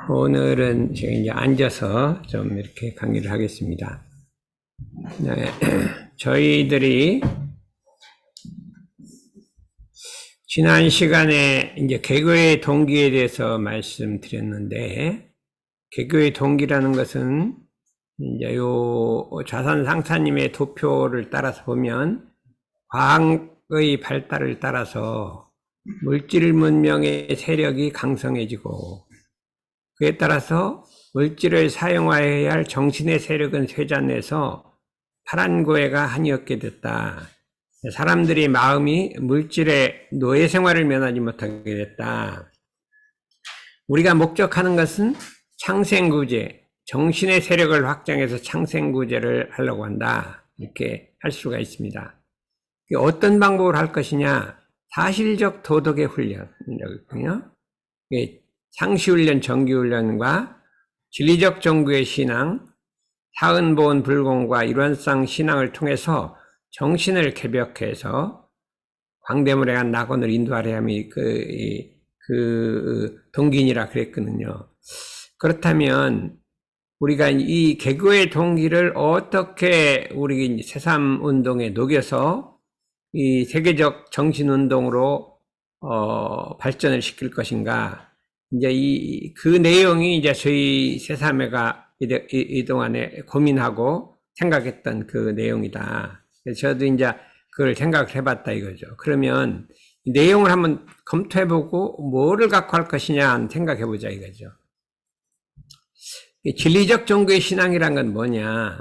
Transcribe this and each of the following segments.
오늘은 제가 이제 앉아서 좀 이렇게 강의를 하겠습니다. 네, 저희들이 지난 시간에 이제 개교의 동기에 대해서 말씀드렸는데, 개교의 동기라는 것은 이제 요 자산 상사님의 도표를 따라서 보면 과학의 발달을 따라서 물질 문명의 세력이 강성해지고, 그에 따라서 물질을 사용하여야 할 정신의 세력은 쇠잔해서 파란고해가 한이었게 됐다. 사람들이 마음이 물질의 노예 생활을 면하지 못하게 됐다. 우리가 목적하는 것은 창생구제, 정신의 세력을 확장해서 창생구제를 하려고 한다. 이렇게 할 수가 있습니다. 어떤 방법을 할 것이냐? 사실적 도덕의 훈련이라고요. 상시훈련, 정기훈련과 진리적 정구의 신앙, 사은보은 불공과 일원상 신앙을 통해서 정신을 개벽해서 광대물에 간 낙원을 인도하려 함이 그 동기니라 그랬거든요. 그렇다면 우리가 이 개교의 동기를 어떻게 우리 새삼운동에 녹여서 이 세계적 정신운동으로 발전을 시킬 것인가? 이제 그 내용이 이제 저희 새삼회가 이동안에 고민하고 생각했던 그 내용이다. 그래서 저도 이제 그걸 생각을 해봤다 이거죠. 그러면 내용을 한번 검토해보고 뭐를 갖고 할 것이냐 생각해보자 이거죠. 진리적 종교의 신앙이란 건 뭐냐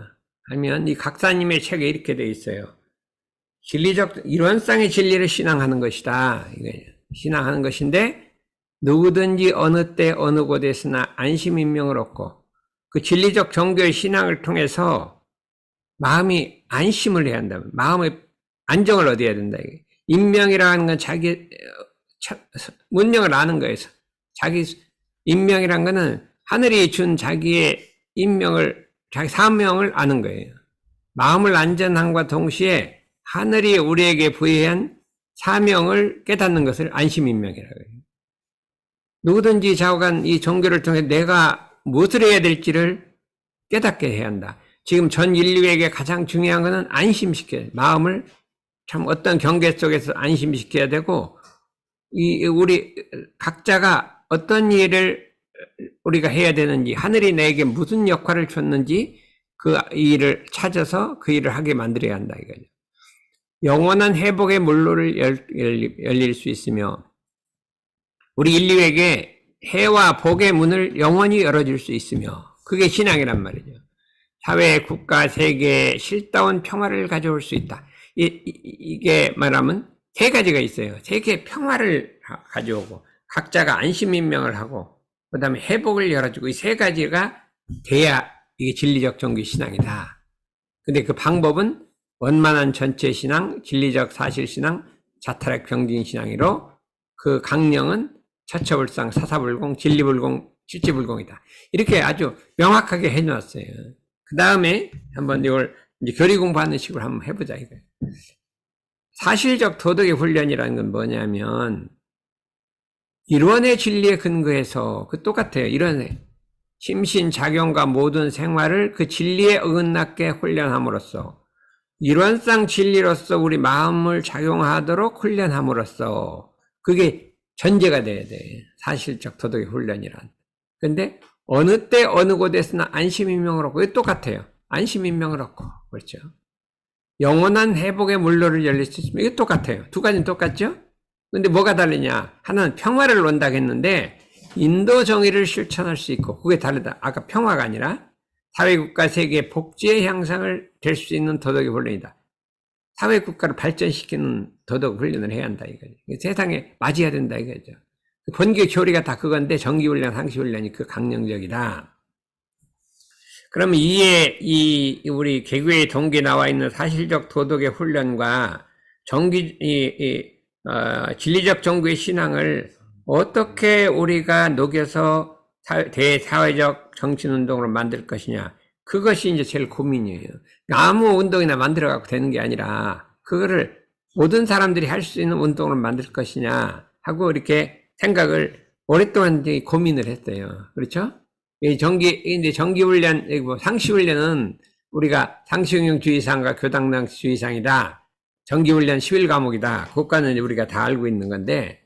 하면 이 각사님의 책에 이렇게 되어 있어요. 진리적 일원상의 진리를 신앙하는 것이다. 신앙하는 것인데 누구든지 어느 때 어느 곳에서나 안심인명을 얻고 그 진리적 종교의 신앙을 통해서 마음이 안심을 해야 한다. 마음의 안정을 얻어야 된다. 인명이라는 건 자기 문명을 아는 거예요. 자기 인명이라는 거는 하늘이 준 자기의 인명을 자기 사명을 아는 거예요. 마음을 안전함과 동시에 하늘이 우리에게 부여한 사명을 깨닫는 것을 안심인명이라고 해요. 누구든지 좌우간 이 종교를 통해 내가 무엇을 해야 될지를 깨닫게 해야 한다. 지금 전 인류에게 가장 중요한 것은 안심시켜야 돼. 마음을 참 어떤 경계 속에서 안심시켜야 되고, 우리 각자가 어떤 일을 우리가 해야 되는지, 하늘이 내게 무슨 역할을 줬는지 그 일을 찾아서 그 일을 하게 만들어야 한다 이거죠. 영원한 회복의 물로를 열릴 수 있으며 우리 인류에게 해와 복의 문을 영원히 열어줄 수 있으며 그게 신앙이란 말이죠. 사회, 국가, 세계에 실다운 평화를 가져올 수 있다. 이게 말하면 세 가지가 있어요. 세계의 평화를 가져오고 각자가 안심인명을 하고 그 다음에 회복을 열어주고 이 세 가지가 돼야 이게 진리적 종교 신앙이다. 근데 그 방법은 원만한 전체 신앙, 진리적 사실 신앙, 자타락 병진 신앙이로 그 강령은 처처불상, 사사불공, 진리불공, 실지불공이다. 이렇게 아주 명확하게 해놓았어요. 그 다음에 한번 이걸 이제 교리 공부하는 식으로 한번 해보자 이거예요. 사실적 도덕의 훈련이라는 건 뭐냐면 일원의 진리에 근거해서 그 똑같아요. 일원의 심신작용과 모든 생활을 그 진리에 어긋나게 훈련함으로써 일원상 진리로서 우리 마음을 작용하도록 훈련함으로써 그게 전제가 돼야 돼. 사실적 도덕의 훈련이란. 근데 어느 때 어느 곳에서나 안심인명을 얻고 이게 똑같아요. 안심인명을 얻고 그렇죠. 영원한 회복의 물로를 열릴 수 있으면 이게 똑같아요. 두 가지는 똑같죠? 근데 뭐가 다르냐? 하나는 평화를 논다고 했는데 인도 정의를 실천할 수 있고 그게 다르다. 아까 평화가 아니라 사회국가 세계의 복지의 향상을 될 수 있는 도덕의 훈련이다. 사회국가를 발전시키는 도덕 훈련을 해야 한다 이거죠. 세상에 맞이해야 된다 이거죠. 본교 교리가 다 그건데 정기훈련, 상시훈련이 그 강령적이다. 그러면 우리 개교의 동기에 나와 있는 사실적 도덕의 훈련과 진리적 정구의 신앙을 어떻게 우리가 녹여서 대사회적 정신운동으로 만들 것이냐. 그것이 이제 제일 고민이에요. 아무 운동이나 만들어갖고 되는 게 아니라, 그거를 모든 사람들이 할 수 있는 운동으로 만들 것이냐 하고 이렇게 생각을 오랫동안 이제 고민을 했어요. 그렇죠? 이제 정기훈련, 뭐 상시훈련은 우리가 상시응용주의사항과 교당낭주의사항이다. 정기훈련 11과목이다. 그것과는 우리가 다 알고 있는 건데,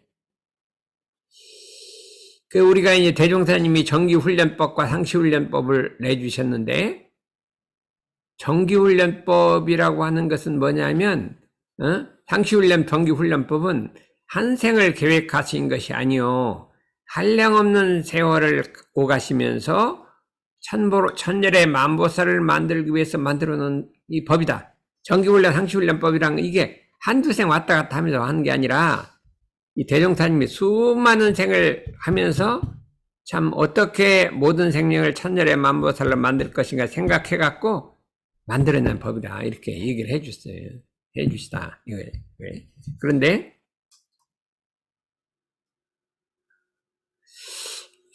우리가 이제 대종사님이 정기훈련법과 상시훈련법을 내주셨는데, 정기훈련법이라고 하는 것은 뭐냐면, 상시훈련, 정기훈련법은 한 생을 계획하신 것이 아니요, 한량없는 세월을 오가시면서 천열의 만보살을 만들기 위해서 만들어 놓은 이 법이다. 정기훈련, 상시훈련법이란 이게 한두 생 왔다 갔다 하면서 하는 게 아니라, 이 대종사님이 수많은 생을 하면서 참 어떻게 모든 생명을 천열의 만보살로 만들 것인가 생각해갖고 만들어낸 법이다. 이렇게 얘기를 해주시다. 그런데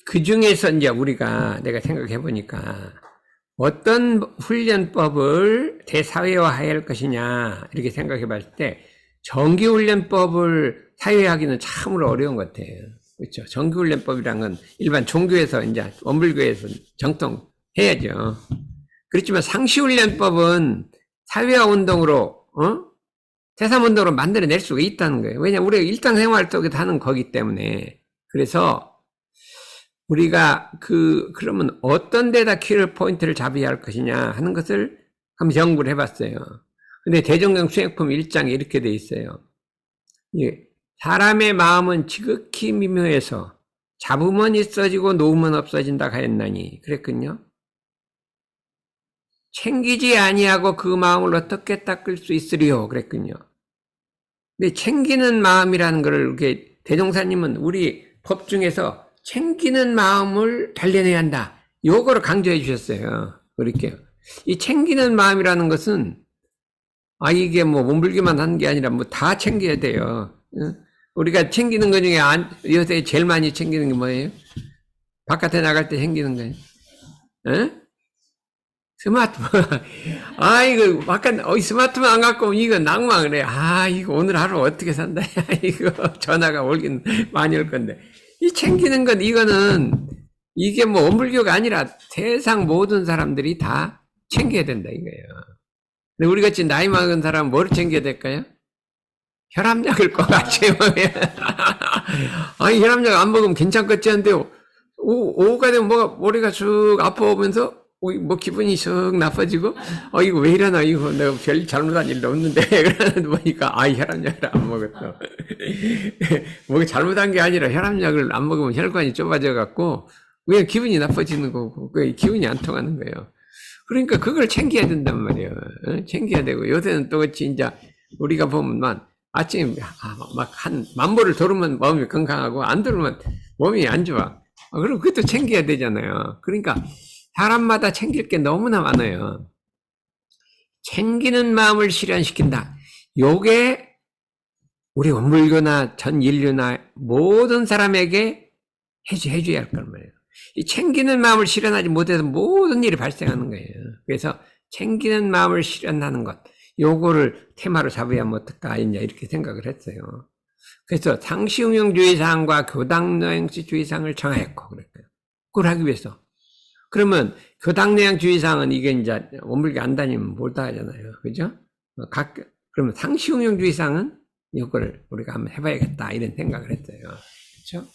그 중에서 이제 내가 생각해 보니까 어떤 훈련법을 대사회화해야 할 것이냐 이렇게 생각해 봤을 때 정기훈련법을 사회화하기는 참으로 어려운 것 같아요. 그렇죠? 정기훈련법이란 건 일반 종교에서 이제 원불교에서 정통해야죠. 그렇지만 상시훈련법은 사회화 운동으로 새삼운동으로 만들어낼 수가 있다는 거예요. 왜냐하면 우리가 일상생활 속에서 하는 거기 때문에. 그래서 우리가 그러면 어떤 데다 키를 포인트를 잡아야 할 것이냐 하는 것을 한번 연구를 해봤어요. 근데 대종경 수행품 1장에 이렇게 돼 있어요. 사람의 마음은 지극히 미묘해서 잡으면 있어지고 놓으면 없어진다 하였나니 그랬군요. 챙기지 아니하고 그 마음을 어떻게 닦을 수 있으리요 그랬군요. 근데 챙기는 마음이라는 것을 이렇게 대종사님은 우리 법 중에서 챙기는 마음을 단련해야 한다. 요거를 강조해 주셨어요. 그렇게 이 챙기는 마음이라는 것은 이게 뭐 몸불기만 하는 게 아니라 뭐 다 챙겨야 돼요. 우리가 챙기는 것 중에 요새 제일 많이 챙기는 게 뭐예요? 바깥에 나갈 때 챙기는 거예요. 스마트폰. 이거 스마트폰 안 갖고 오면 이거 낭망을 해. 이거 오늘 하루 어떻게 산다. 이거 전화가 오긴 많이 올 건데. 이 챙기는 건 이거는 이게 뭐 원불교가 아니라 세상 모든 사람들이 다 챙겨야 된다 이거예요. 근데 우리 같이 나이 먹은 사람은 뭐를 챙겨야 될까요? 혈압약을 꼭 아침에 혈압약 안 먹으면 괜찮겠지 한데 오후가 되면 머리가 쭉 아파오면서 뭐 기분이 썩 나빠지고 이거 왜 이러나 이거 내가 별 잘못한 일도 없는데 그러는데 보니까 혈압약을 안 먹었어. 뭐 잘못한 게 아니라 혈압약을 안 먹으면 혈관이 좁아져 갖고 그냥 기분이 나빠지는 거고 기분이 안 통하는 거예요. 그러니까 그걸 챙겨야 된단 말이에요. 챙겨야 되고 요새는 또 진짜 우리가 보면 아침에 막 한 만보를 돌으면 마음이 건강하고 안 돌으면 몸이 안 좋아. 그럼 그것도 챙겨야 되잖아요. 그러니까 사람마다 챙길 게 너무나 많아요. 챙기는 마음을 실현시킨다. 요게 우리 원불교나 전 인류나 모든 사람에게 해줘야 할 거란 말이에요. 이 챙기는 마음을 실현하지 못해서 모든 일이 발생하는 거예요. 그래서 챙기는 마음을 실현하는 것, 요거를 테마로 잡으면 어떨까 이렇게 생각을 했어요. 그래서 상시응용주의사항과 교당노행주의사항을 정하였고 그랬어요. 그걸 하기 위해서. 그러면 교당노행주의사항은 이게 이제 원불교 안 다니면 못다 하잖아요. 그죠? 그러면 상시응용주의사항은 이거를 우리가 한번 해봐야겠다 이런 생각을 했어요. 그렇죠?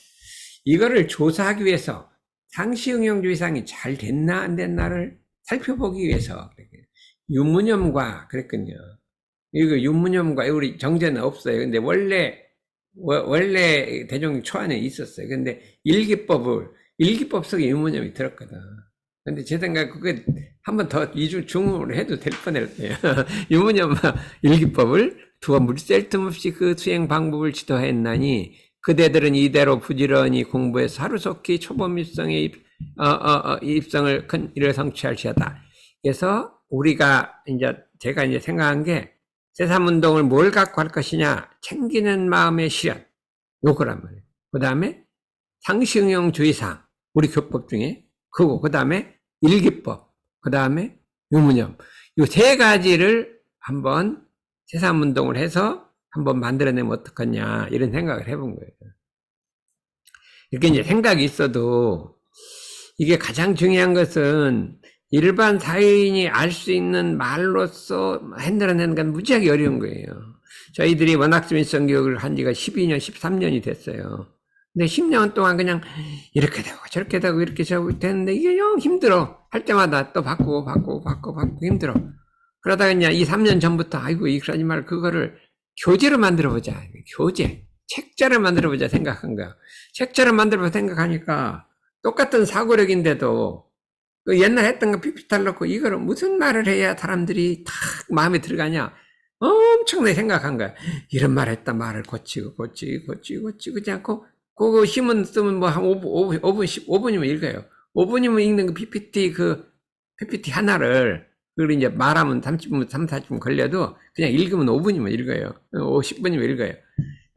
이거를 조사하기 위해서 상시응용주의사항이 잘 됐나 안 됐나를 살펴보기 위해서 유무념과 그랬거든요. 이거 유무념과 우리 정제는 없어요. 근데 원래 대종경 초안에 있었어요. 근데 일기법 속에 유무념이 들었거든. 근데 제 생각에 그게 한 번 더 이주 중으로 해도 될 뻔했어요. 유무념 일기법을 두어 물샐 틈 없이 그 수행 방법을 지도했나니 그대들은 이대로 부지런히 공부해서 하루속히 초범 입성의 입성을 큰 일을 성취할지어다. 그래서 제가 이제 생각한 게 새삼운동을 뭘 갖고 할 것이냐, 챙기는 마음의 실현, 요거란 말이에요. 그 다음에 상시응용주의사항, 우리 교법 중에 그거, 그 다음에 일기법, 그 다음에 유무념, 요 세 가지를 한번 새삼운동을 해서 한번 만들어내면 어떡하냐 이런 생각을 해본 거예요. 이렇게 이제 생각이 있어도 이게 가장 중요한 것은 일반 사회인이 알 수 있는 말로써 핸들어내는 건 무지하게 어려운 거예요. 저희들이 원학주민성 교육을 한 지가 12년, 13년이 됐어요. 근데 10년 동안 그냥 이렇게 되고 저렇게 되고 이렇게 되는데 이게 영 힘들어. 할 때마다 또 바꾸고 힘들어. 그러다가 이제 이 3년 전부터 아이고 이러지 말고 그거를 교재로 만들어보자. 교재. 책자를 만들어보자 생각한 거야. 책자를 만들어보자 생각하니까 똑같은 사고력인데도 그 옛날 했던 거 삐삐탈 넣고 이거를 무슨 말을 해야 사람들이 탁 마음에 들어가냐. 엄청나게 생각한 거야. 이런 말 했다 말을 고치고 그렇지 않고 그거 힘은 쓰면 뭐 한 5분, 15분이면 읽어요. 5분이면 읽는 그 PPT 하나를, 그리고 이제 말하면 30분, 40분 걸려도 그냥 읽으면 5분이면 읽어요. 10분이면 읽어요.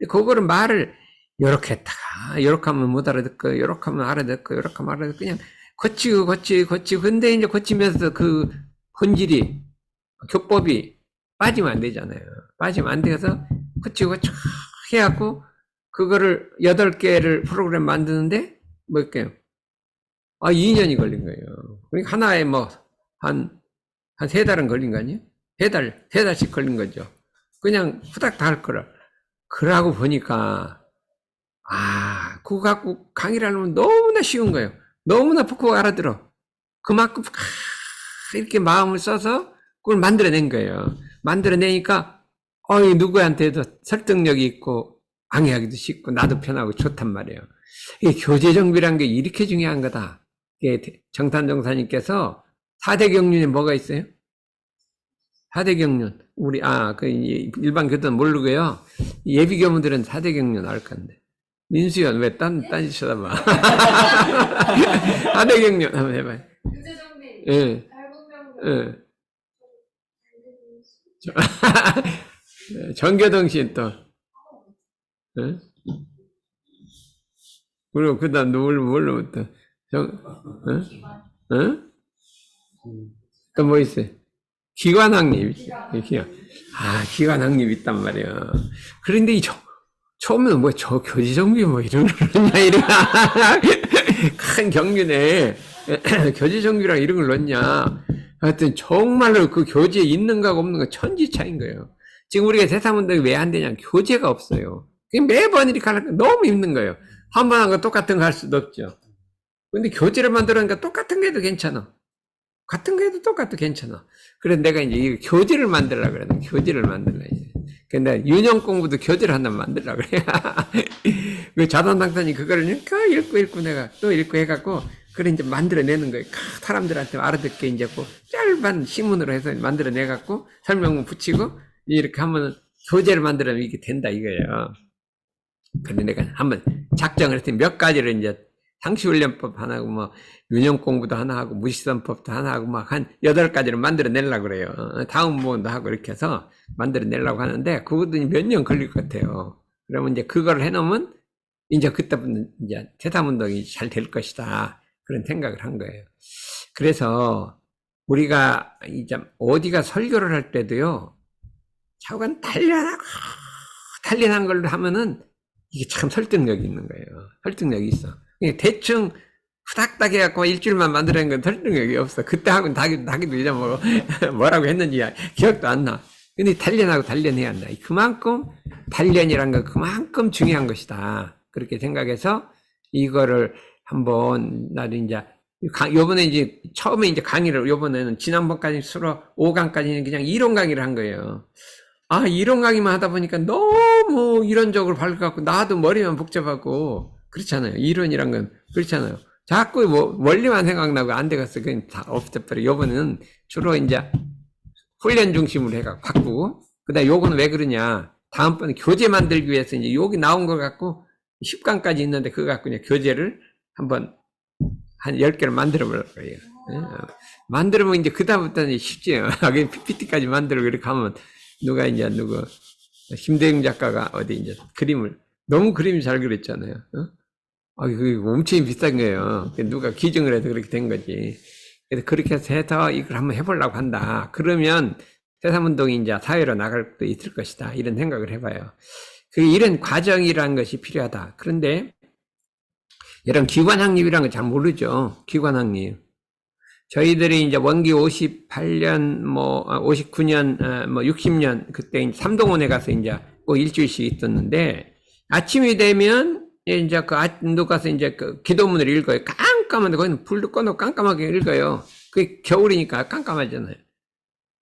그거를 말을 요렇게 했다가, 요렇게 하면 못 알아듣고, 요렇게 하면 알아듣고, 요렇게 하면 알아듣고, 그냥 고치고. 근데 이제 고치면서 그 본질이, 교법이 빠지면 안 되잖아요. 빠지면 안 돼서 고치고 해갖고, 그거를 8개를 프로그램 만드는데, 뭐, 이렇게, 2년이 걸린 거예요. 그러니까 하나에 한 3달은 걸린 거 아니에요? 3달씩 걸린 거죠. 그냥 후닥 다 할 거를. 그러고 보니까, 그거 갖고 강의를 하려면 너무나 쉬운 거예요. 너무나 푹푹 알아들어. 그만큼, 이렇게 마음을 써서 그걸 만들어낸 거예요. 만들어내니까, 누구한테도 설득력이 있고, 강의하기도 쉽고 나도 편하고 좋단 말이에요. 이 교재 정비란 게 이렇게 중요한 거다. 정탄 정사님께서 4대 경륜에 뭐가 있어요? 4대 경륜. 우리 일반 교도는 모르고요. 예비 교무들은 4대 경륜 알 건데. 민수연 왜 딴짓 쳐다봐. 4대 경륜 한번 해봐요. 교재 정비. 예. 정교동신 또. 응? 그리고 그 다음 뭘로부터? 응? 또 뭐 있어요? 기관학립. 기관학립 있단 말이야. 그런데 처음에는 교재 정비 이런 걸 넣냐, 큰 경륜에 교재 정비랑 이런 걸 넣냐. 하여튼 정말로 그 교재에 있는 거하고 없는 거 천지 차이인 거예요. 지금 우리가 세상운동이 왜 안 되냐? 교재가 없어요. 매번 이렇게 하려니까 너무 힘든 거예요. 한 번 한 거 똑같은 거 할 수도 없죠. 근데 교재를 만들었으니까 똑같은 게 해도 괜찮아. 같은 거 해도 똑같도 괜찮아. 그래서 내가 이제 이 교재를 만들려고 그래. 교재를 만들려, 이제. 근데 윤영 공부도 교재를 하나 만들려고 그래. 그 자선당선이 그거를 읽고 내가 또 읽고 해갖고, 그래 이제 만들어내는 거예요. 사람들한테 알아듣게 이제 짧은 신문으로 해서 만들어내갖고, 설명문 붙이고, 이렇게 하면 교재를 만들면 이게 된다 이거예요. 근데 내가 한번 작정을 했더니 몇 가지를 이제 상시훈련법 하나 하고 윤영 공부도 하나 하고 무시선법도 하나 하고 한 8가지를 만들어내려고 그래요. 다음 부분도 하고 이렇게 해서 만들어내려고 하는데 그것도 몇 년 걸릴 것 같아요. 그러면 이제 그걸 해놓으면 이제 그때부터 이제 세상운동이 잘 될 것이다. 그런 생각을 한 거예요. 그래서 우리가 이제 어디가 설교를 할 때도요, 자관 단련한 걸로 하면은 이게 참 설득력이 있는 거예요. 설득력이 있어. 대충 후닥닥 해갖고 일주일만 만들어낸 건 설득력이 없어. 그때 하고는 다기도 잊어먹어. 뭐라고 했는지 기억도 안 나. 근데 단련해야 한다. 그만큼 단련이란 건 그만큼 중요한 것이다. 그렇게 생각해서 이거를 한번 나도 이제 요번에 이제 처음에 이제 강의를 요번에는 지난번까지 수로 5강까지는 그냥 이론 강의를 한 거예요. 이론 강의만 하다 보니까 너무 이론적으로 밝아갖고 나도 머리만 복잡하고 그렇잖아요. 이론이란 건 그렇잖아요. 자꾸 원리만 생각나고 안 되겠어. 그냥 다 없애버려. 요번에는 주로 이제 훈련 중심으로 해갖고 바꾸고, 그 다음에 요거는 왜 그러냐. 다음번에 교재 만들기 위해서 이제 여기 나온 걸 갖고 10강까지 있는데 그거 갖고 그냥 교재를 한번 한 10개를 만들어 보려고 해요. 만들면 이제 그다음부터는 쉽지요. PPT까지 만들고 이렇게 하면 누구 김대중 작가가 어디 이제 너무 그림이 잘 그렸잖아요. 그게 엄청 비싼 거예요. 누가 기증을 해서 그렇게 된 거지. 그래서 그렇게 해서 이걸 한번 해보려고 한다. 그러면 세상운동이 이제 사회로 나갈 수도 있을 것이다. 이런 생각을 해봐요. 이런 과정이라는 것이 필요하다. 그런데 이런 기관학립이라는 걸 잘 모르죠. 기관학립. 저희들이 이제 원기 58년, 59년, 60년, 그때 이제 삼동원에 가서 이제 꼭 일주일씩 있었는데, 아침이 되면, 이제 누 가서 이제 그 기도문을 읽어요. 깜깜한데, 거기는 불도 꺼놓고 깜깜하게 읽어요. 그게 겨울이니까 깜깜하잖아요.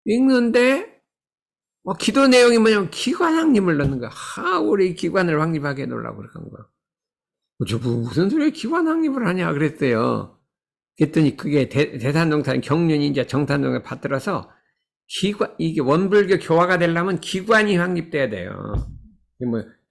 읽는데, 기도 내용이 뭐냐면 기관학립을 넣는 거야. 우리 기관을 확립하게 해놓으려고 그런 거야. 무슨 소리에 기관학립을 하냐 그랬어요. 그랬더니 그게 대산동산 경륜이 이제 정산동에 받들어서 이게 원불교 교화가 되려면 기관이 확립돼야 돼요.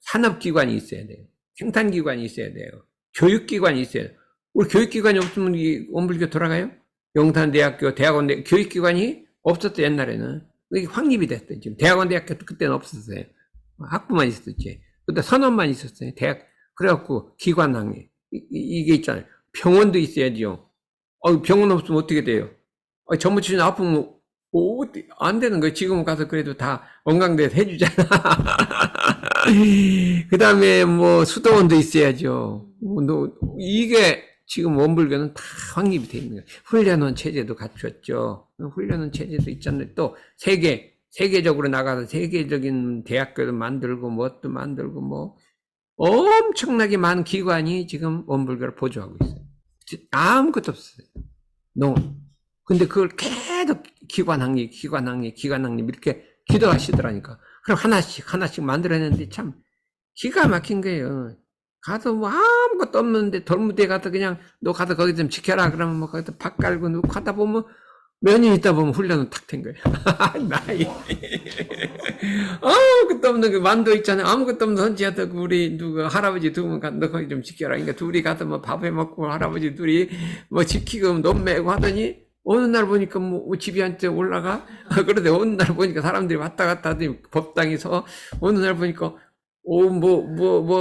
산업기관이 있어야 돼요. 생산기관이 있어야 돼요. 교육기관이 있어야 돼요. 우리 교육기관이 없으면 이 원불교 돌아가요? 용산대학교, 대학원, 교육기관이 없었어, 옛날에는. 이게 확립이 됐어요. 지금 대학원, 대학교도 그때는 없었어요. 학부만 있었지. 그때 선원만 있었어요. 그래갖고 기관 확립. 이게 있잖아요. 병원도 있어야죠. 병원 없으면 어떻게 돼요? 전부 치료 아프면 안 되는 거예요. 지금 가서 그래도 다 원광대에서 해주잖아. 그 다음에 수도원도 있어야죠. 이게 지금 원불교는 다 확립이 되어 있는 거예요. 훈련원 체제도 갖췄죠. 훈련원 체제도 있잖아요. 또 세계적으로 나가서 세계적인 대학교도 만들고 뭣도 만들고 엄청나게 많은 기관이 지금 원불교를 보조하고 있어요. 아무것도 없어요. 근데 그걸 계속 기관학립 이렇게 기도하시더라니까. 그럼 하나씩 만들어냈는데 참 기가 막힌 거예요. 가서 아무것도 없는데 돌무대에 가서 그냥 너 가서 거기 좀 지켜라 그러면 거기서 밥 깔고 누고 하다 보면 몇 년 있다 보면 훈련은 탁 된 거예요. 아무것도 없는 그 만도 있잖아요. 아무것도 없는 헌지하다 우리 할아버지 두 분 너 거기 좀 지켜라. 그러니까 둘이 가서 밥 해 먹고 할아버지 둘이 지키고 논 메고 하더니 어느 날 보니까 집이한테 올라가. 그런데 어느 날 보니까 사람들이 왔다 갔다 하더니 법당에서 어느 날 보니까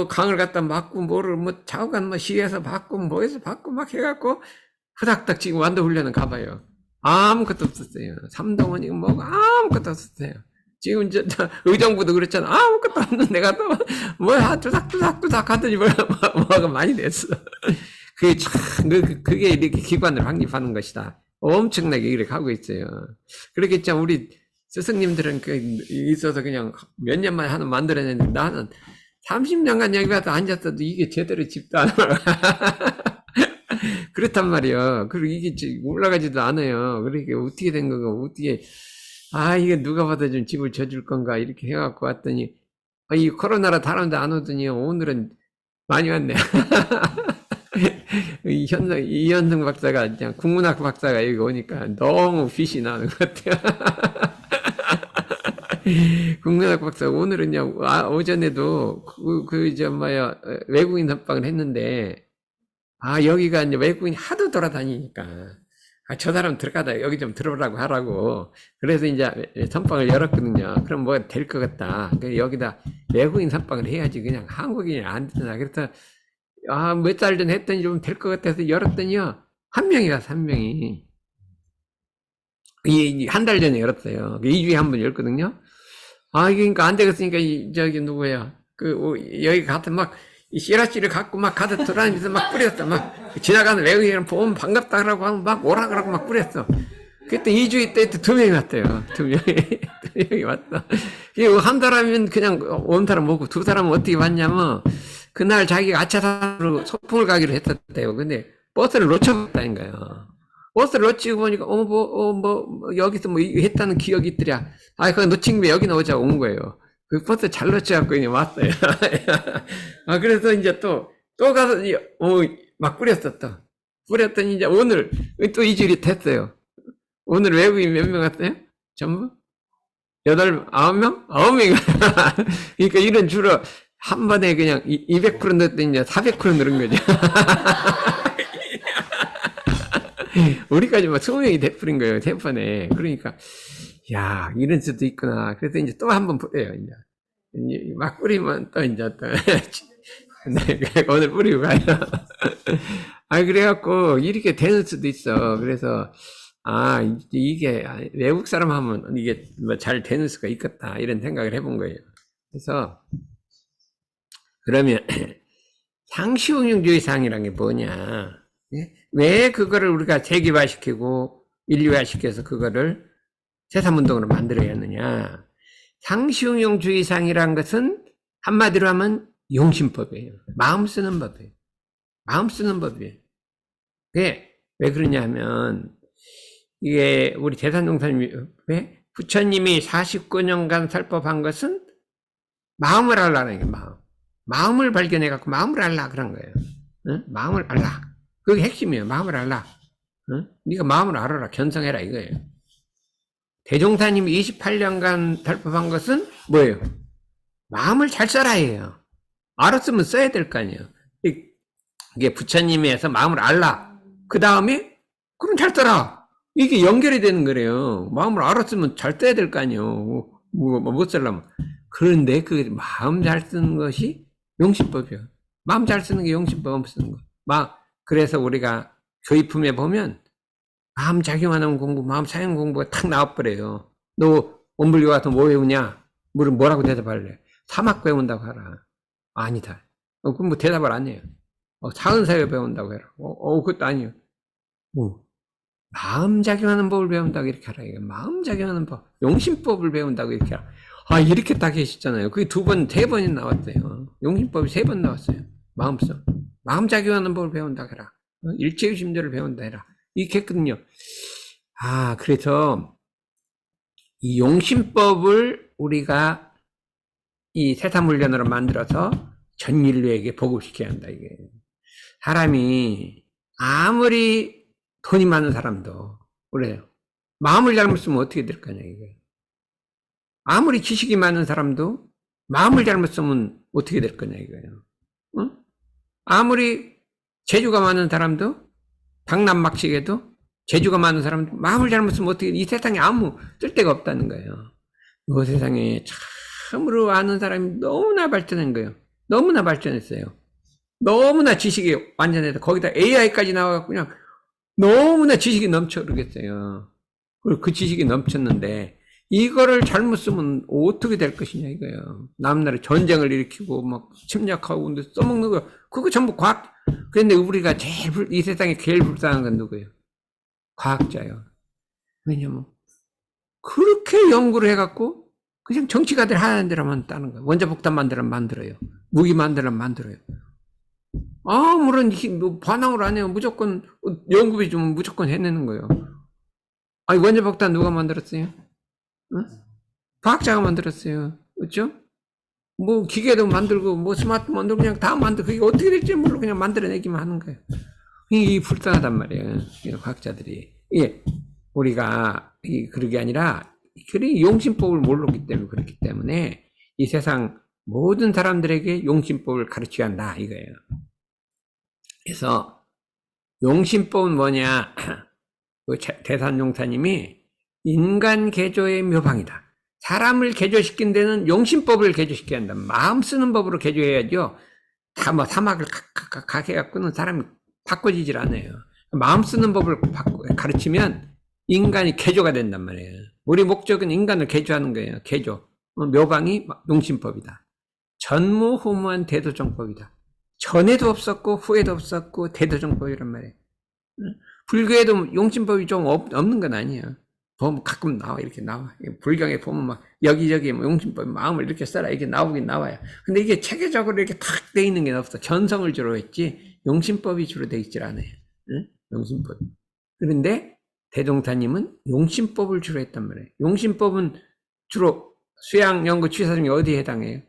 강을 갖다 막고 좌우간 시에서 받고 해서 받고 막 해갖고 후닥닥 지금 완도 훈련은 가봐요. 아무것도 없었어요. 삼동원이 아무것도 없었어요. 지금 의정부도 그렇잖아. 아무것도 없는 데가 또 두닥두닥 하더니 뭐가 많이 됐어. 그게 이렇게 기관을 확립하는 것이다. 엄청나게 이렇게 하고 있어요. 그렇게 참 우리 스승님들은 있어서 그냥 몇 년만에 하나 만들어냈는데 나는 30년간 여기 와서 앉았어도 이게 제대로 집도 안 올라가. 그렇단 말이에요. 그리고 이게 올라가지도 않아요. 그러니까 어떻게 된 건가, 이게 누가 봐도 좀 집을 져줄 건가, 이렇게 해갖고 왔더니, 이 코로나라 다른 데 안 오더니 오늘은 많이 왔네. 이현승 박사가, 그냥 국문학 박사가 여기 오니까 너무 빛이 나는 것 같아요. 국문학 박사, 오늘은요, 오전에도 외국인 선방을 했는데, 여기가 이제 외국인이 하도 돌아다니니까, 저 사람 들어가다 여기 좀 들어오라고 하라고. 그래서 이제 선방을 열었거든요. 그럼 뭐가 될 것 같다. 여기다 외국인 선방을 해야지 그냥 한국인이 안 되나. 그래서, 몇 달 전에 했더니 좀 될 것 같아서 열었더니요. 한 명이 와서 한 명이. 한 달 전에 열었어요. 2주에 한 번 열거든요. 그러니까 안 되겠으니까, 누구야. 여기 가서 씨라씨를 갖고 가서 돌아다니면서 뿌렸어. 지나가는 외국인을 보면 반갑다 그러고 하면 오라 그러고 뿌렸어. 그때 2주 때 2명이 왔대요. 2명이 왔다. 한 사람이면 그냥 온 사람 뭐고, 두 사람은 어떻게 왔냐면, 그날 자기가 아차산으로 소풍을 가기로 했었대요. 근데 버스를 놓쳐봤다는 거예요. 버스를 놓치고 보니까, 여기서 했다는 기억이 있더랴. 그거 놓친 게 여기 나오자고 온 거예요. 그 버스 잘 놓쳐갖고 그냥 왔어요. 그래서 이제 또 가서, 뿌렸어, 또. 뿌렸더니 이제 오늘, 또 2주일이 됐어요. 오늘 외국인 몇 명 왔어요? 전부? 9명? 9명. 그러니까 이런 주로 한 번에 그냥 200% 넣었더니 이제 400% 늘은 거죠. 우리까지 20명이 돼버린 거예요, 3번에. 그러니까, 이런 수도 있구나. 그래서 이제 또 한 번 뿌려요, 이제. 뿌리면 또 이제 또. 오늘 뿌리고 가요. 그래갖고, 이렇게 되는 수도 있어. 그래서, 이게 외국 사람 하면 이게 잘 되는 수가 있겠다. 이런 생각을 해본 거예요. 그래서, 그러면, 상시응용주의상이란 게 뭐냐? 예? 왜 그거를 우리가 세계화시키고 인류화시켜서 그거를 세상운동으로 만들어야 하느냐? 상시응용주의상이란 것은 한마디로 하면 용심법이에요. 마음 쓰는 법이에요. 마음 쓰는 법이에요. 그게 왜 그러냐 하면, 이게 우리 대산종사님이, 왜? 부처님이 49년간 설법한 것은 마음을 알라는 게 마음. 마음을 발견해갖고 마음을 알라 그런 거예요. 응? 마음을 알라. 그게 핵심이에요. 마음을 알라. 응? 네가 마음을 알아라. 견성해라 이거예요. 대종사님이 28년간 설법한 것은 뭐예요? 마음을 잘 써라예요. 알았으면 써야 될 거 아니에요. 이게 부처님이 해서 마음을 알라. 그 다음에 그럼 잘 써라. 이게 연결이 되는 거래요. 마음을 알았으면 잘 써야 될 거 아니에요. 못 쓰려면. 그런데 그 마음 잘 쓰는 것이 용심법이요. 마음 잘 쓰는 게 용심법 쓰는 거. 그래서 우리가 교의품에 보면 마음 작용하는 공부, 마음 사용 공부가 탁 나와버려요. 너 원불교 가서 뭐 외우냐? 뭐라고 대답할래? 사막 배운다고 하라. 아니다. 그럼 뭐 대답을 안 해요. 사은사회 배운다고 해라. 그것도 아니에요. 마음 작용하는 법을 배운다고 이렇게 하라. 이거 마음 작용하는 법, 용심법을 배운다고 이렇게 하라. 이렇게 딱 계시잖아요. 그게 2번, 3번이 나왔어요. 용심법이 3번 나왔어요. 마음 작용하는 법을 배운다고 해라. 일체유심조를 배운다 해라. 이렇게 했거든요. 그래서 이 용심법을 우리가 이 세사문련으로 만들어서 전 인류에게 보급시켜야 한다, 이게. 사람이 아무리 돈이 많은 사람도 그래요. 마음을 잘못 쓰면 어떻게 될 거냐, 이게. 아무리 지식이 많은 사람도 마음을 잘못 쓰면 어떻게 될 거냐, 이거예요. 응? 아무리 재주가 많은 사람도, 당남막식에도 재주가 많은 사람도 마음을 잘못 쓰면 어떻게, 이 세상에 아무 쓸데가 없다는 거예요. 이 세상에 참으로 아는 사람이 너무나 발전한 거예요. 너무나 발전했어요. 너무나 지식이 완전해서 거기다 AI까지 나와갖고 그냥 너무나 지식이 넘쳐 그러겠어요. 그리고 그 지식이 넘쳤는데 이거를 잘못 쓰면 어떻게 될 것이냐 이거예요. 남나라 전쟁을 일으키고 막 침략하고 근데 써먹는 거 그거 전부 과학. 그런데 우리가 이 세상에 제일 불쌍한 건 누구예요? 과학자요. 왜냐면 그렇게 연구를 해갖고 그냥 정치가들 하는 대로만 따는 거예요. 원자폭탄 만들어요. 무기 만들어요. 아무런 반항을 안 해요. 무조건 연구비 주면 무조건 해내는 거예요. 원자폭탄 누가 만들었어요? 응? 과학자가 만들었어요. 그렇죠? 뭐 기계도 만들고 뭐 스마트 만들고 그냥 다 만들고 그게 어떻게 될지 모르고 그냥 만들어내기만 하는 거예요. 이게 불쌍하단 말이에요. 과학자들이. 우리가 그러게 아니라 그리 용심법을 모르기 때문에 그렇기 때문에 이 세상 모든 사람들에게 용심법을 가르쳐야 한다 이거예요. 그래서 용심법은 뭐냐? 대산용사님이 인간 개조의 묘방이다. 사람을 개조시킨 데는 용심법을 개조시켜야 한다. 마음 쓰는 법으로 개조해야죠. 다 뭐 사막을 가게 갖고는 사람이 바꿔지질 않아요. 마음 쓰는 법을 가르치면 인간이 개조가 된단 말이에요. 우리 목적은 인간을 개조하는 거예요. 개조. 묘방이 용심법이다. 전무후무한 대도정법이다. 전에도 없었고 후에도 없었고 대도정법이란 말이에요. 불교에도 용심법이 좀 없는 건 아니에요. 보면 가끔 이렇게 나와. 불경에 보면 막 여기저기 용심법 마음을 이렇게 써라 이게 나오긴 나와요. 근데 이게 체계적으로 이렇게 탁 돼 있는 게 없어. 전성을 주로 했지 용심법이 주로 돼 있질 않아요. 응? 용심법. 그런데 대종사님은 용심법을 주로 했단 말이에요. 용심법은 주로 수양, 연구, 취사 중에 어디에 해당해요?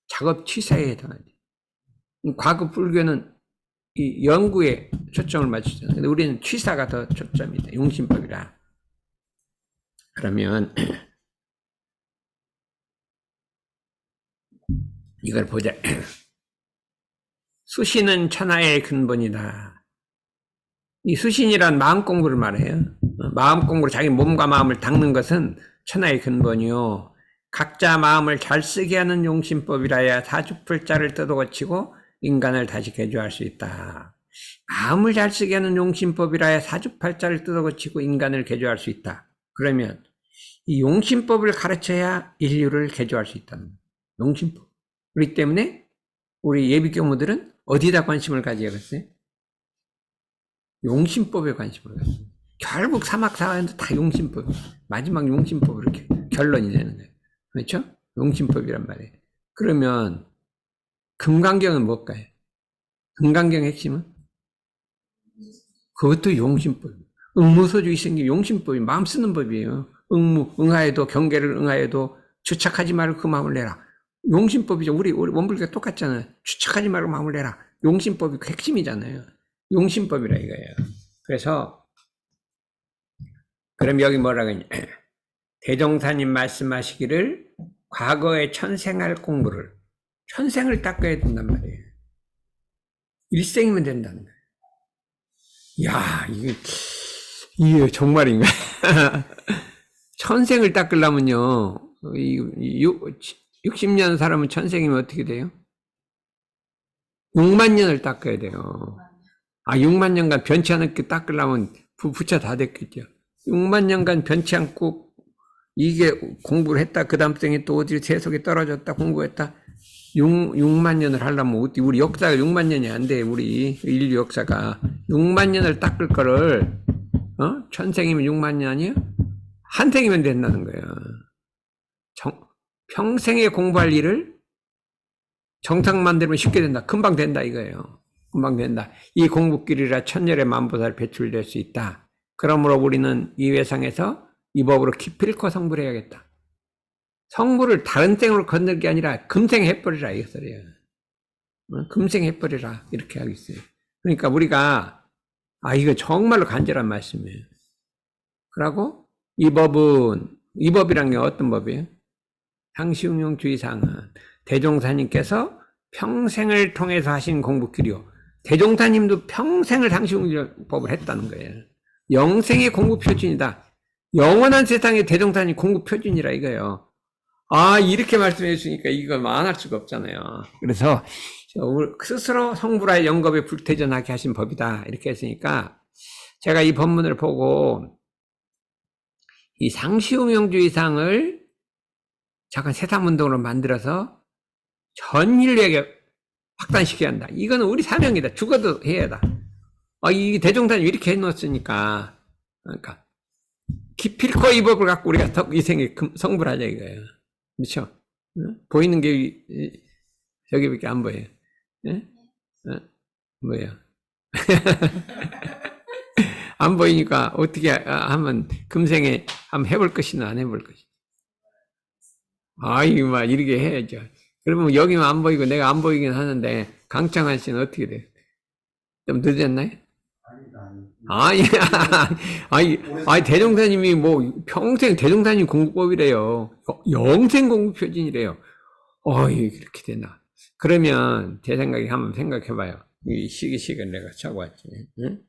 작업 취사에 해당하죠. 과거 불교는 이 연구에 초점을 맞추잖아요. 근데 우리는 취사가 더 초점이다. 용심법이라. 그러면 이걸 보자. 수신은 천하의 근본이다. 이 수신이란 마음 공부를 말해요. 마음 공부로 자기 몸과 마음을 닦는 것은 천하의 근본이요. 각자 마음을 잘 쓰게 하는 용심법이라야 사주풀자를 뜯어고치고 인간을 다시 개조할 수 있다. 마음을 잘 쓰게 하는 용심법이라야 사주팔자를 뜯어고치고 인간을 개조할 수 있다. 그러면 이 용심법을 가르쳐야 인류를 개조할 수 있다는 거예요. 용심법. 그렇기 때문에 우리 예비교무들은 어디다 관심을 가져야겠어요? 용신법에 관심을 가져요. 결국 사막사화에도 다 용신법, 마지막 용신법으로 이렇게 결론이 되는 거예요. 그렇죠? 용신법이란 말이에요. 그러면 금강경은 뭘까요? 금강경의 핵심은? 그것도 용신법. 응무소주의 생기 용신법이 마음 쓰는 법이에요. 응하에도 경계를 응하에도 주착하지 말고 그 마음을 내라. 용신법이죠. 우리 원불교가 똑같잖아요. 주착하지 말고 마음을 내라. 용신법이 그 핵심이잖아요. 용신법이라 이거예요. 그래서 그럼 여기 뭐라고 했냐? 대종사님 말씀하시기를 과거의 천생할 공부를 천생을 닦아야 된단 말이에요. 일생이면 된다는 거예요. 야, 이게 정말인가? 천생을 닦으려면요, 60년 사람은 천생이면 어떻게 돼요? 6만 년을 닦아야 돼요. 6만 년간 변치 않게 닦으려면 부처 다 됐겠죠. 6만 년간 변치 않고 이게 공부를 했다. 그 다음 생에 또 어디 세속에 떨어졌다. 공부했다. 6만 년을 하려면 우리 역사가 6만 년이 안 돼. 우리 인류 역사가 6만 년을 닦을 거를 천생이면 6만 년 아니에요? 한 생이면 된다는 거예요. 평생에 공부할 일을 정상 만들면 쉽게 된다. 금방 된다 이거예요. 금방 된다. 이 공부길이라 천열의 만보살 배출될 수 있다. 그러므로 우리는 이 회상에서 이 법으로 기필코 성불 해야겠다. 성불을 다른 생으로 건널 게 아니라 금생 해버리라 이 소리예요. 금생 해버리라 이렇게 하겠어요. 그러니까 우리가 이거 정말로 간절한 말씀이에요. 그러고 이 법이란 게 어떤 법이에요? 상시응용주의상은 대종사님께서 평생을 통해서 하신 공부길이요. 대종사님도 평생을 상시응용법을 했다는 거예요. 영생의 공부 표준이다. 영원한 세상의 대종사님 공부 표준이라 이거예요. 이렇게 말씀해 주시니까 이거 안 할 수가 없잖아요. 그래서 스스로 성불하여 영겁에 불태전하게 하신 법이다. 이렇게 했으니까 제가 이 법문을 보고 이 상시응용주의상을 잠깐 세상운동으로 만들어서 전 인류에게 확산시켜야 한다. 이거는 우리 사명이다. 죽어도 해야 한다. 이 대종사님 이렇게 해놓았으니까 그러니까 기필코 이 법을 갖고 우리가 이 생에 성불하자 이거예요. 그렇죠? 보이는 게 여기밖에 안 보여요. 뭐예요? 안 보이니까 어떻게 하면 금생에 한번 해볼 것이나 안 해볼 것이나. 이렇게 해야죠. 그러면 여기만 안 보이고 내가 안 보이긴 하는데 강창환 씨는 어떻게 돼요? 좀 늦었나요? 대종사님이 평생 대종사님 공부법이래요. 영생 공부 표준이래요. 이렇게 되나. 그러면 제 생각에 한번 생각해봐요. 이 시기식을 내가 적어왔지. 응?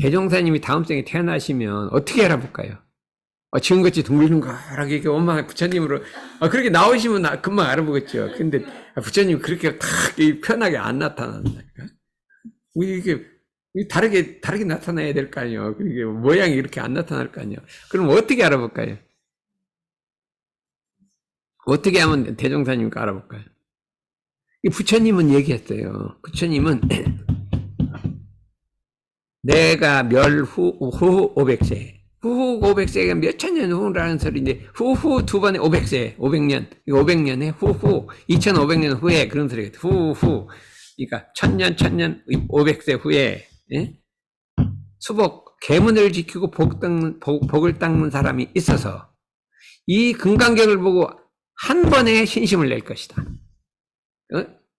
대종사님이 다음 생에 태어나시면 어떻게 알아볼까요? 지금같이 둥글둥글하게 이렇게 엄마 부처님으로 그렇게 나오시면 금방 알아보겠죠. 근데 부처님 그렇게 딱 편하게 안 나타난다니까. 이게 다르게 나타나야 될 거 아니에요. 그게 모양이 이렇게 안 나타날 거 아니에요. 그럼 어떻게 알아볼까요? 어떻게 하면 대종사님과 알아볼까요? 부처님은 얘기했어요. 부처님은 내가 멸후 500세 후 500세가 몇천 년 후라는 소리인데 후후 두 번에 500세 500년 500년에 후후 2500년 후에 그런 소리가 후후 그러니까 천년 500세 후에 수복 계문을 지키고 복을 닦는 사람이 있어서 이 금강경을 보고 한 번에 신심을 낼 것이다.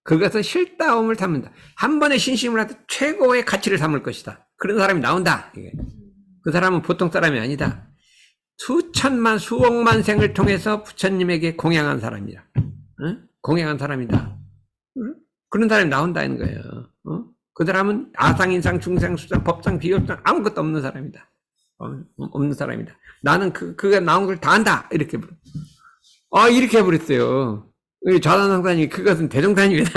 그것은 실다움을 삼는다. 한 번에 신심을 하다 최고의 가치를 삼을 것이다. 그런 사람이 나온다. 그 사람은 보통 사람이 아니다. 수천만 수억만 생을 통해서 부처님에게 공양한 사람이다. 공양한 사람이다. 그런 사람이 나온다는 거예요. 그 사람은 아상, 인상, 중상, 수상, 법상, 비법상 아무것도 없는 사람이다. 없는 사람이다. 나는 그가 나온 걸 다 안다. 이렇게 이렇게 해버렸어요. 좌단상사님이 그것은 대종사님이다.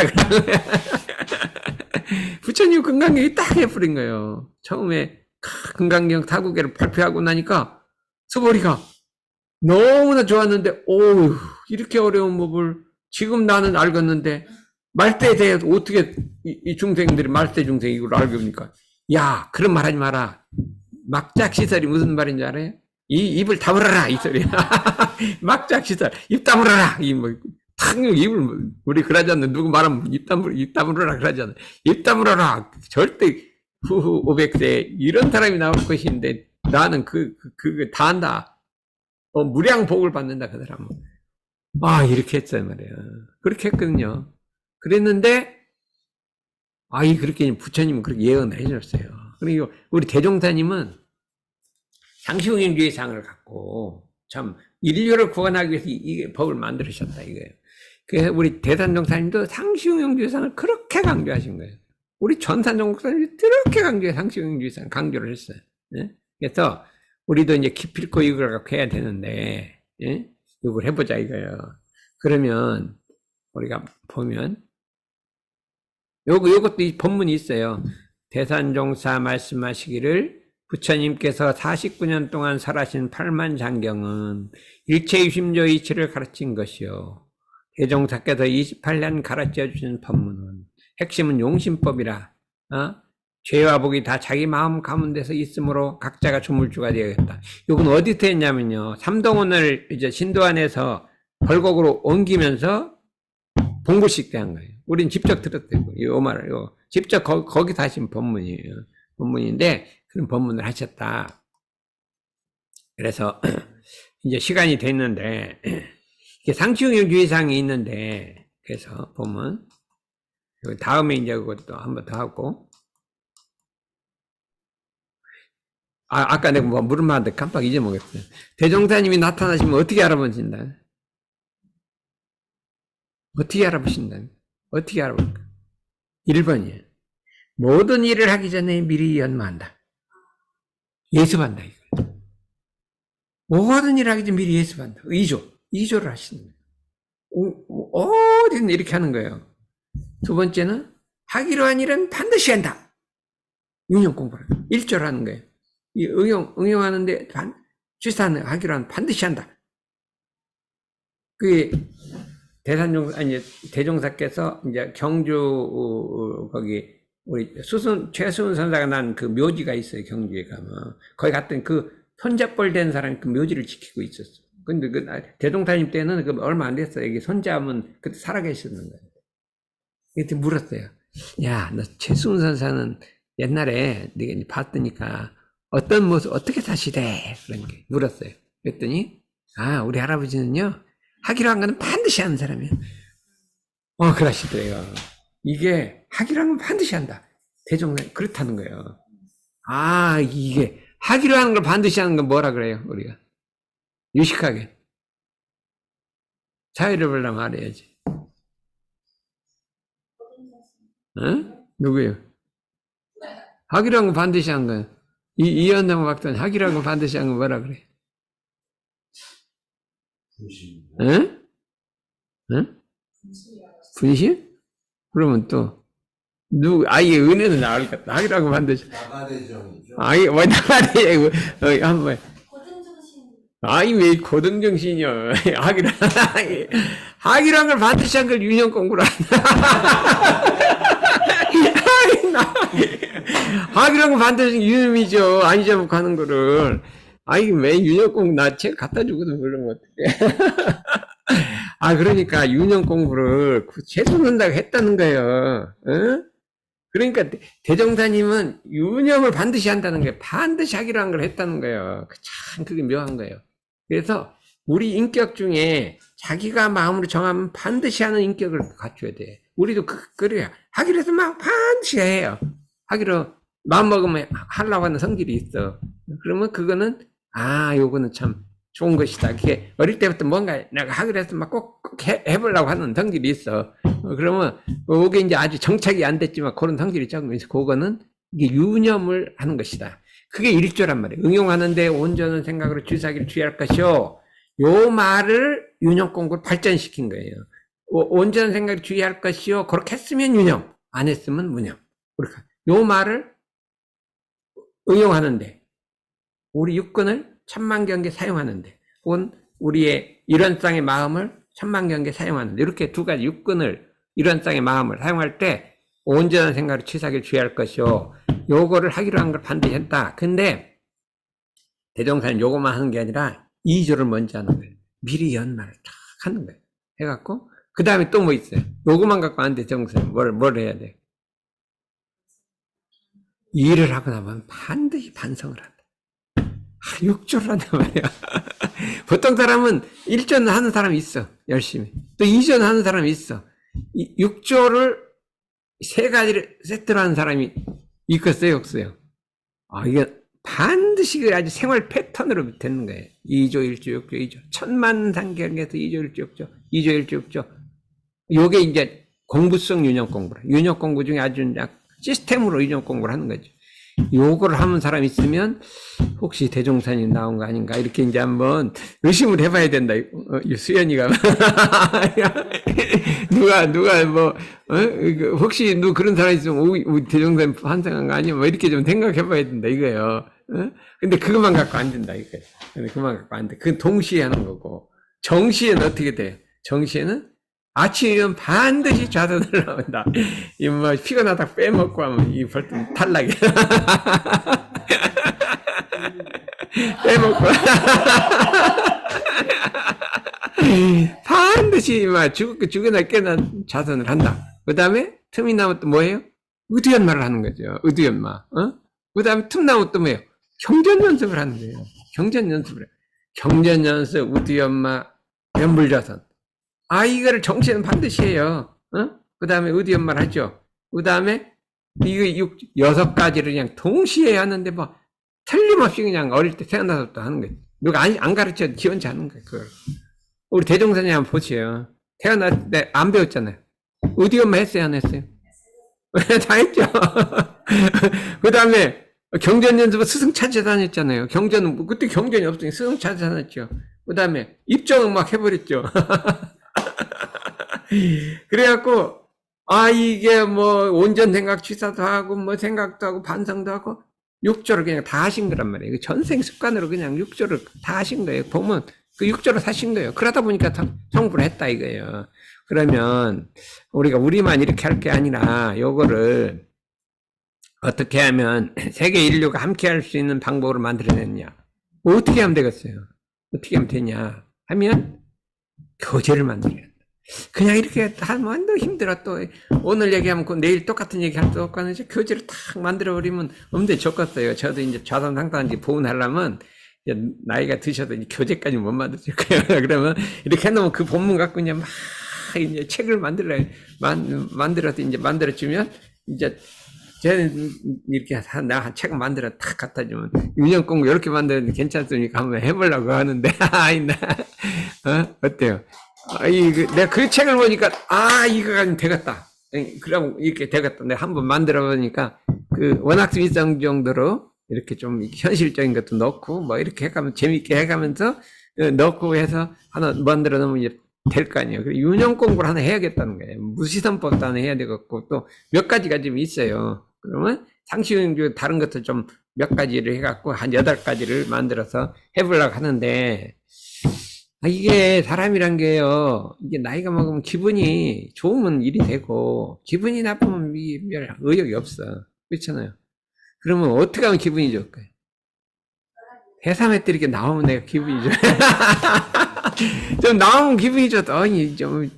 부처님 금강경이 딱 해버린 거예요. 처음에 금강경 타국계를 발표하고 나니까 수보리가 너무나 좋았는데 이렇게 어려운 법을 지금 나는 알겠는데 말세에 대해서 어떻게 이 중생들이 말세 중생 이걸 알고 보니까 야 그런 말 하지 마라. 막작시설이 무슨 말인지 알아요? 이 입을 다물어라 이 소리야. 막작시설 입 다물어라 탁 입을 우리 그러잖아. 누구 말하면 입 다물어라 그러잖아. 입 다물어라. 절대 후후 500세 이런 사람이 나올 것인데 나는 그거 다 한다. 무량 복을 받는다 그 사람은. 아 이렇게 했단 말이야. 그렇게 했거든요. 그랬는데 그렇게 부처님은 그렇게 예언을 해줬어요. 그리고 우리 대종사님은 상시응행주의상을 갖고 참 인류를 구원하기 위해서 이 법을 만들으셨다 이거예요. 그래서 우리 대산종사님도 상시응행주의상을 그렇게 강조하신 거예요. 우리 전산종사님이 그렇게 상시응행주의상 강조를 했어요. 예? 그래서 우리도 이제 기필코 이걸 갖고 해야 되는데, 예? 이걸 해보자 이거예요. 그러면 우리가 보면 요것도 이 본문이 있어요. 대산종사 말씀하시기를 부처님께서 49년 동안 설하신 팔만장경은 일체유심조 이치를 가르친 것이요. 대종사께서 28년 가르쳐 주신 법문은 핵심은 용심법이라 죄와 복이 다 자기 마음 가운데서 있으므로 각자가 조물주가 되어야겠다. 이건 어디서 했냐면요. 삼동원을 이제 신도안에서 벌곡으로 옮기면서 봉구식 때 한 거예요. 우린 직접 들었대요. 이 말을 직접 거기서 하신 법문이에요. 법문인데 그런 법문을 하셨다. 그래서 이제 시간이 됐는데 상시응행주의상이 있는데 그래서 보면 다음에 이제 그것도 한번 더 하고 아까 내가 뭐 물은 말한테 깜빡 잊어먹었어요. 대종사님이 나타나시면 어떻게 알아보신다? 어떻게 알아보신다? 어떻게 알아볼까? 1번이에요. 모든 일을 하기 전에 미리 연마한다. 예습한다. 이거. 모든 일을 하기 전에 미리 예습한다. 의조를 하시는 거예요. 어디든 이렇게 하는 거예요. 두 번째는 하기로 한 일은 반드시 한다. 유념 공부를. 1조를 하는 거예요. 이 응용하는데 취사는 하기로 한 반드시 한다. 그게 대종사께서 이제 경주 거기 우리 최수은 선사가 난 그 묘지가 있어요. 경주에 가면 거기 갔더니 그 손자뻘 된 사람이 그 묘지를 지키고 있었어. 근데 그 대종사님 때는 그 얼마 안 됐어요. 여기 손자면 그때 살아계셨는 거예요. 그때 물었어요. 야, 너 최수은 선사는 옛날에 네가 봤더니까 어떤 모습 어떻게 사시대? 그런 게 물었어요. 그랬더니 우리 할아버지는요. 하기로 한 거는 반드시 하는 사람이에요. 그러시더래요. 이게 하기로 한 건 반드시 한다. 대종사님 그렇다는 거예요. 이게 하기로 하는 걸 반드시 하는 건 뭐라 그래요? 우리가 유식하게 차이를 보려 말해야지. 누구요? 하기로 한 건 반드시 한 거예요. 이현당 박사님 하기로 한 건 반드시 한 건 뭐라 그래? 분심? 그러면 또 이게 은혜는 나을 것 같다. 하기로 한 건 반드시. 나가대정이죠. 왜 나가대정? 한번. 고등정신. 왜 고등정신이요? 하기로 한 걸 반드시 한 걸 유념 공부를 한다. 하기로 한 건 반드시 유념이죠. 안 잊어먹고 하는 거를. 왜 유념 공부 나 책 갖다 주고도 모르면 어떡해. 그러니까 유념 공부를 최소한다고 했다는 거예요. 그러니까 대종사님은 유념을 반드시 한다는 거예요. 반드시 하기로 한 걸 했다는 거예요. 참 그게 묘한 거예요. 그래서 우리 인격 중에 자기가 마음으로 정하면 반드시 하는 인격을 갖춰야 돼. 우리도 그래야 하기로 해서 막 반드시 해요. 하기로 마음 먹으면 하려고 하는 성질이 있어. 그러면 그거는 요거는 참 좋은 것이다. 그게 어릴 때부터 뭔가 내가 하기로 해서 막 꼭 해보려고 하는 성질이 있어. 그러면 그게 이제 아주 정착이 안 됐지만 그런 성질이 조금 있어. 그거는 이게 유념을 하는 것이다. 그게 일조란 말이에요. 응용하는데 온전한 생각으로 주의하기를 주의할 것이요. 요 말을 유념 공부를 발전시킨 거예요. 온전한 생각을 주의할 것이요. 그렇게 했으면 유념, 안 했으면 무념. 그러니까 요 말을 응용하는데 우리 육근을 천만경계 사용하는데 혹은 우리의 일원상의 마음을 천만경계 사용하는데 이렇게 두 가지 육근을 이런쌍의 마음을 사용할 때 온전한 생각으로 취사기를 주의할 것이요. 요거를 하기로 한 걸 반드시 했다. 근데 대종사는 요거만 하는 게 아니라 2조를 먼저 하는 거예요. 미리 연말을 쫙 하는 거예요. 해갖고 그 다음에 또 뭐 있어요? 요거만 갖고 안 돼. 대종사는 뭘 해야 돼? 일을 하고 나면 반드시 반성을 한다. 6조를 한단 말이야. 보통 사람은 1조는 하는 사람이 있어. 열심히. 또 2조는 하는 사람이 있어. 6조를 세 가지를 세트로 하는 사람이 있겠어요, 없어요? 이게 반드시 아주 생활 패턴으로 되는 거예요. 2조, 1조, 6조, 2조. 천만상경에서 2조, 1조, 6조, 2조, 1조, 6조. 요게 이제 공부성 윤역 공부라. 윤역 공부 중에 아주 시스템으로 윤역 공부를 하는 거죠. 요거를 하는 사람이 있으면 혹시 대종사님 나온 거 아닌가 이렇게 이제 한번 의심을 해봐야 된다. 수연이가 누가 뭐 혹시 누 그런 사람 있으면 우리 대종사님 환생한 거 아니야? 뭐 이렇게 좀 생각해봐야 된다 이거예요. 근데 그것만 갖고 안 된다 이거예요. 근데 그것만 갖고 안 돼. 그건 동시에 하는 거고 정시에는 어떻게 돼? 정시에는 아침에 일어나면 반드시 좌선을 나온다. 이 뭐 피곤하다 빼먹고 하면 이 벌써 탈락이야. 빼먹고. 반드시 막 죽으나 깨나 좌선을 한다. 그 다음에 틈이 나면 또 뭐예요? 의두연마를 하는 거죠. 의두연마. 그 다음에 틈 나면 또 뭐예요? 경전 연습을 하는 거예요. 경전 연습을 해요. 경전 연습, 의두연마, 연불좌선. 이거를 정시에는 반드시 해요. 그 다음에 의두연마를 하죠. 그 다음에 이거 6가지를 그냥 동시에 하는데 뭐 틀림없이 그냥 어릴 때 태어나서부터 하는 거예요. 누가 안 가르쳐 지원치 하는 거예요. 그걸. 우리 대종사님 한번 보세요. 태어날 때 안 배웠잖아요. 의두연마 했어요, 안 했어요? 다 했죠. 그 다음에 경전 연습은 스승 찾아 다녔잖아요. 경전은 그때 경전이 없으니까 스승 찾아 다녔죠. 그 다음에 입정은 막 해버렸죠. 그래갖고 이게 뭐 온전 생각 취사도 하고 뭐 생각도 하고 반성도 하고 6조를 그냥 다 하신 거란 말이에요. 전생 습관으로 그냥 6조를 다 하신 거예요. 보면 그 6조를 사신 거예요. 그러다 보니까 성불을 했다 이거예요. 그러면 우리가 우리만 이렇게 할 게 아니라 요거를 어떻게 하면 세계 인류가 함께 할 수 있는 방법으로 만들어냈냐. 어떻게 하면 되겠어요? 어떻게 하면 되냐 하면 교재를 만들어야 돼. 그냥 이렇게 하면 너 힘들어. 또 오늘 얘기하면 내일 똑같은 얘기 할 수 없고 하는 교재를 탁 만들어버리면 엄청 좋겠어요. 저도 이제 좌선 상담지 보훈하려면 나이가 드셔도 이제 교재까지 못 만드실 거예요. 그러면 이렇게 해놓으면 그 본문 갖고 그냥 막 이제 책을 만들어서 이제 만들어주면 이제 쟤는 이렇게 나 책 만들어 탁 갖다 주면 윤영 공부 이렇게 만드는데 괜찮습니까? 한번 해보려고 하는데 어때요? 내가 그 책을 보니까 이거가 되겠다. 그럼 이렇게 되겠다. 내가 한번 만들어 보니까 그 원학습일성 정도로 이렇게 좀 현실적인 것도 넣고 뭐 이렇게 해가면 재밌게 해가면서 넣고 해서 하나 만들어 놓으면 이제 될 거 아니에요. 윤영 공부를 하나 해야겠다는 거예요. 무시선법도 하나 해야 되겠고 또 몇 가지가 좀 있어요. 그러면 상식용 중 다른 것도 좀 몇 가지를 해갖고 한 8가지를 만들어서 해보려고 하는데 이게 사람이란 게요. 이게 나이가 먹으면 기분이 좋으면 일이 되고 기분이 나쁘면 의욕이 없어. 그렇잖아요. 그러면 어떻게 하면 기분이 좋을까요? 해삼회 때 이렇게 나오면 내가 기분이 좋아. 좀 나오면 기분이 좋다. 좀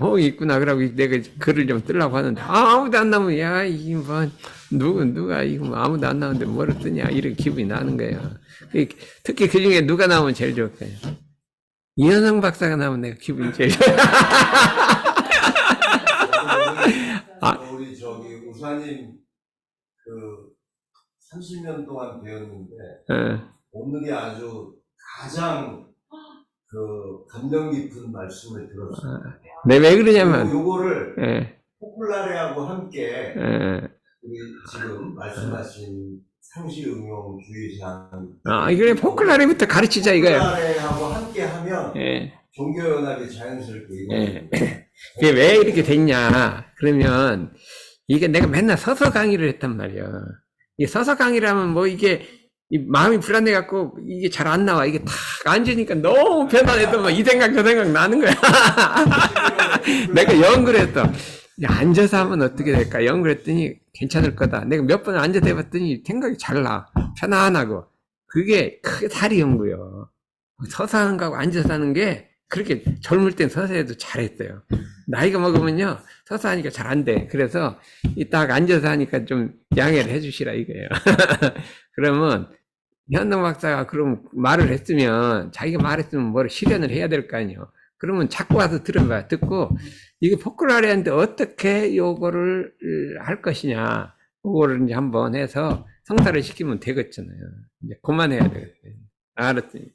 호응이 있구나. 그러고 내가 글을 좀 뜨려고 하는데, 아무도 안 나오면, 이게 뭐, 누가, 이거 뭐 아무도 안 나오는데 뭐를 뜨냐. 이런 기분이 나는 거예요. 특히 그 중에 누가 나오면 제일 좋을까요? 이현성 박사가 나오면 내가 기분이 제일 좋아요. 우리 우사님, 30년 동안 배웠는데, 오늘이 아주 가장 감명 깊은 말씀을 들었어요. 네, 왜 그러냐면 요거를 포플라레하고 함께 우리 지금 말씀하신 상시 응용 주의사항 이거는 포클라레부터 가르치자 이거예요. 포플라레하고 함께 하면 종교연합이 자연스럽게 그게 왜 이렇게 됐냐 그러면 이게 내가 맨날 서서 강의를 했단 말이야. 이 서서 강의를 하면 뭐 이게 이 마음이 불안해갖고 이게 잘 안 나와. 이게 탁 앉으니까 너무 편안해서 뭐 이 생각 저 생각 나는 거야. 내가 연구를 했어. 야, 앉아서 하면 어떻게 될까? 연구를 했더니 괜찮을 거다. 내가 몇 번 앉아서 해봤더니 생각이 잘 나. 편안하고. 그게 크게 다리 연구요. 서서 하는 거하고 앉아서 하는 게 그렇게 젊을 땐 서서 해도 잘했어요. 나이가 먹으면요, 서서 하니까 잘 안 돼. 그래서 딱 앉아서 하니까 좀 양해를 해주시라 이거예요. 그러면 현동 박사가 그럼 말을 했으면, 자기가 말했으면 뭘 실현을 해야 될 거 아니에요. 그러면 자꾸 와서 들어봐. 듣고, 이게 포클라리아인데 어떻게 요거를 할 것이냐. 그거를 이제 한번 해서 성사를 시키면 되겠잖아요. 이제 그만해야 되겠어요. 알았지?